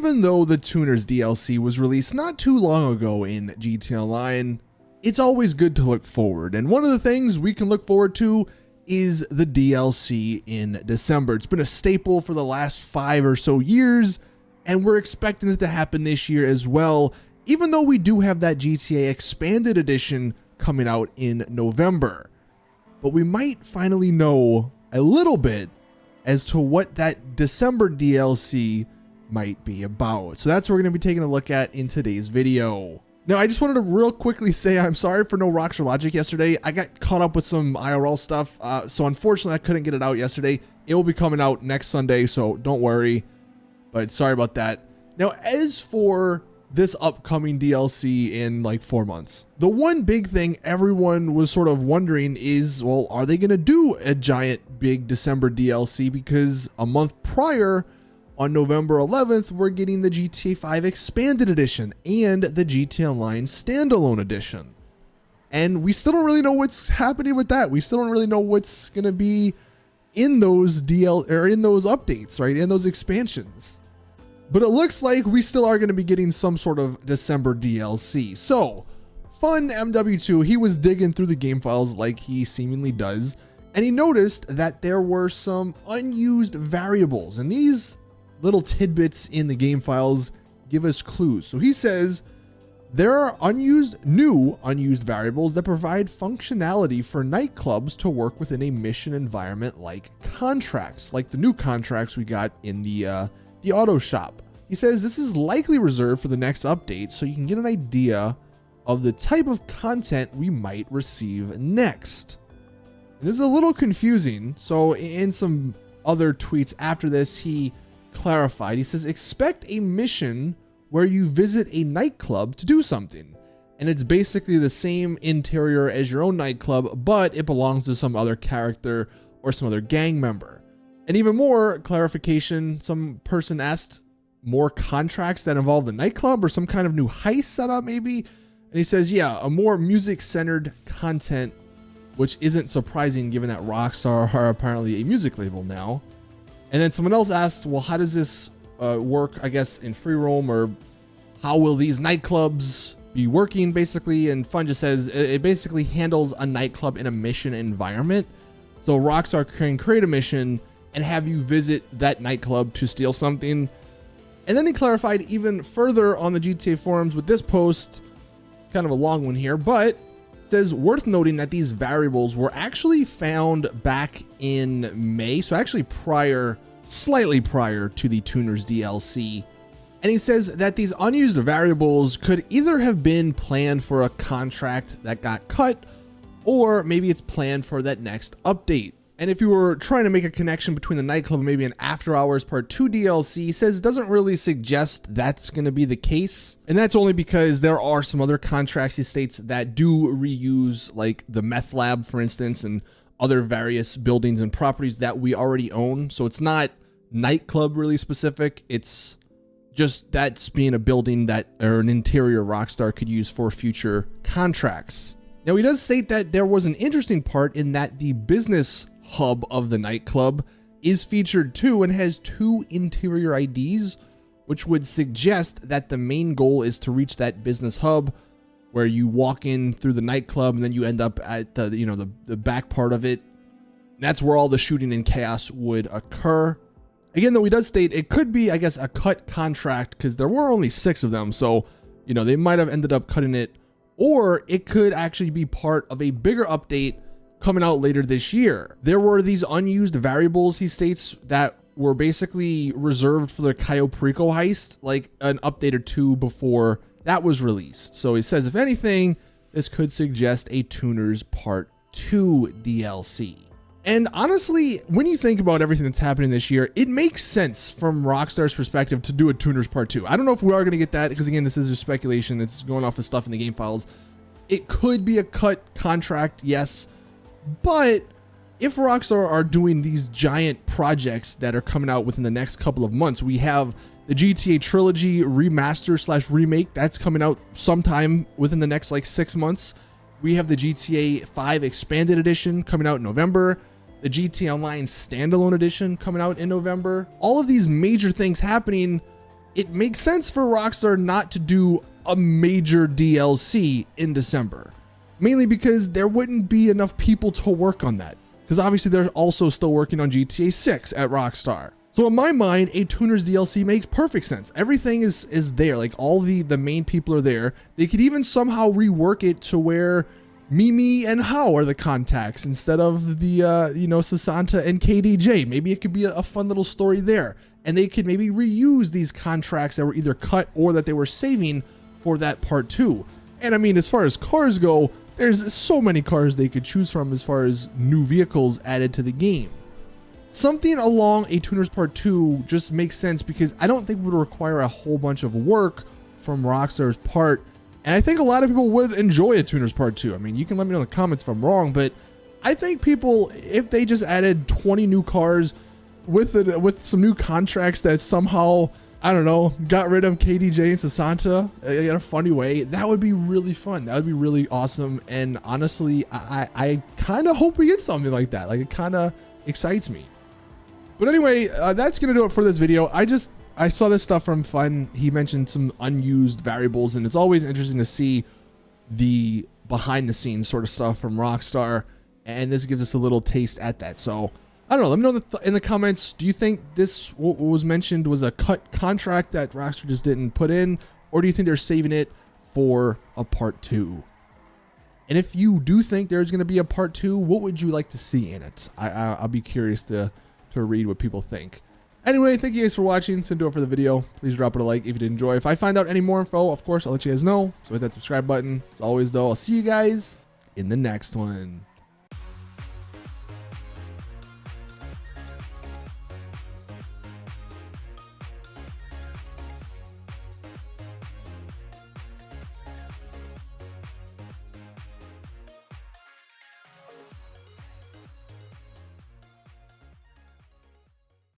even though the Tuners DLC was released not too long ago in GTA Online, it's always good to look forward. And one of the things we can look forward to is the DLC in December. It's been a staple for the last 5 or so years, and we're expecting it to happen this year as well, even though we do have that GTA Expanded Edition coming out in November. But we might finally know a little bit as to what that December DLC might be about. So that's what we're going to be taking a look at in today's video. Now, I just wanted to real quickly say I'm sorry for no Rockstar Logic yesterday. I got caught up with some IRL stuff, so unfortunately I couldn't get it out yesterday. It will be coming out next Sunday, so don't worry, but sorry about that. Now, as for this upcoming DLC in like 4 months, the one big thing everyone was sort of wondering is, well, are they going to do a giant big December DLC? Because a month prior, on November 11th, we're getting the GTA 5 Expanded Edition and the GTA Online Standalone Edition. And we still don't really know what's happening with that. We still don't really know what's going to be in those in those updates, right? In those expansions. But it looks like we still are going to be getting some sort of December DLC. So, Fun MW2, he was digging through the game files like he seemingly does, and he noticed that there were some unused variables, and these little tidbits in the game files give us clues. So he says there are new unused variables that provide functionality for nightclubs to work within a mission environment, like contracts, like the new contracts we got in the auto shop. He says this is likely reserved for the next update, so you can get an idea of the type of content we might receive next. And this is a little confusing. So in some other tweets after this, he clarified. He says, expect a mission where you visit a nightclub to do something. And it's basically the same interior as your own nightclub, but it belongs to some other character or some other gang member. And even more clarification, some person asked more contracts that involve the nightclub or some kind of new heist setup maybe. And he says, yeah, a more music-centered content, which isn't surprising given that Rockstar are apparently a music label now. And then someone else asked, well, how does this work, I guess, in free roam, or how will these nightclubs be working, basically? And Fun just says it basically handles a nightclub in a mission environment. So Rockstar can create a mission and have you visit that nightclub to steal something. And then he clarified even further on the GTA forums with this post. It's kind of a long one here, but says worth noting that these variables were actually found back in May, so actually slightly prior to the Tuners DLC. And he says that these unused variables could either have been planned for a contract that got cut, or maybe it's planned for that next update. And if you were trying to make a connection between the nightclub and maybe an After Hours Part 2 DLC, he says it doesn't really suggest that's going to be the case. And that's only because there are some other contracts, he states, that do reuse like the meth lab, for instance, and other various buildings and properties that we already own. So it's not nightclub really specific. It's just that's being a building that, or an interior Rockstar could use for future contracts. Now, he does state that there was an interesting part in that the business hub of the nightclub is featured too and has 2 interior IDs, which would suggest that the main goal is to reach that business hub where you walk in through the nightclub and then you end up at the back part of it. That's where all the shooting and chaos would occur. Again, though, he does state it could be, I guess, a cut contract because there were only 6 of them. So, they might have ended up cutting it, or it could actually be part of a bigger update coming out later this year. There were these unused variables, he states, that were basically reserved for the Cayo Perico heist, like an update or 2 before that was released. So he says, if anything, this could suggest a Tuners Part 2 DLC. And honestly, when you think about everything that's happening this year, it makes sense from Rockstar's perspective to do a Tuners Part 2. I don't know if we are going to get that, because again, this is just speculation. It's going off of stuff in the game files. It could be a cut contract, yes. But if Rockstar are doing these giant projects that are coming out within the next couple of months, we have the GTA Trilogy remaster / remake that's coming out sometime within the next like 6 months. We have the GTA 5 Expanded Edition coming out in November. The GTA Online Standalone Edition coming out in November. All of these major things happening. it makes sense for Rockstar not to do a major DLC in December. Mainly because there wouldn't be enough people to work on that. Because obviously they're also still working on GTA 6 at Rockstar. So in my mind, a Tuners DLC makes perfect sense. Everything is there. Like all the main people are there. They could even somehow rework it to where Mimi and How are the contacts instead of the, Sasanta and KDJ. Maybe it could be a fun little story there. And they could maybe reuse these contracts that were either cut or that they were saving for that part 2. And I mean, as far as cars go, there's so many cars they could choose from as far as new vehicles added to the game. Something along a Tuners Part 2 just makes sense because I don't think it would require a whole bunch of work from Rockstar's part. And I think a lot of people would enjoy a Tuners Part 2. I mean, you can let me know in the comments if I'm wrong, but I think people, if they just added 20 new cars with some new contracts that somehow, I don't know, got rid of KDJ and Sasanta in a funny way, that would be really fun. That would be really awesome. And honestly, I kind of hope we get something like that. Like, it kind of excites me. But anyway, that's going to do it for this video. I saw this stuff from Fun. He mentioned some unused variables, and it's always interesting to see the behind the scenes sort of stuff from Rockstar. And this gives us a little taste at that. So I don't know. Let me know in the comments. Do you think this, what was mentioned, was a cut contract that Rockstar just didn't put in? Or do you think they're saving it for a part 2? And if you do think there's going to be a part 2, what would you like to see in it? I'll be curious to read what people think. Anyway, thank you guys for watching. That's going to do it for the video. Please drop it a like if you did enjoy. If I find out any more info, of course, I'll let you guys know. So hit that subscribe button. As always, though, I'll see you guys in the next one.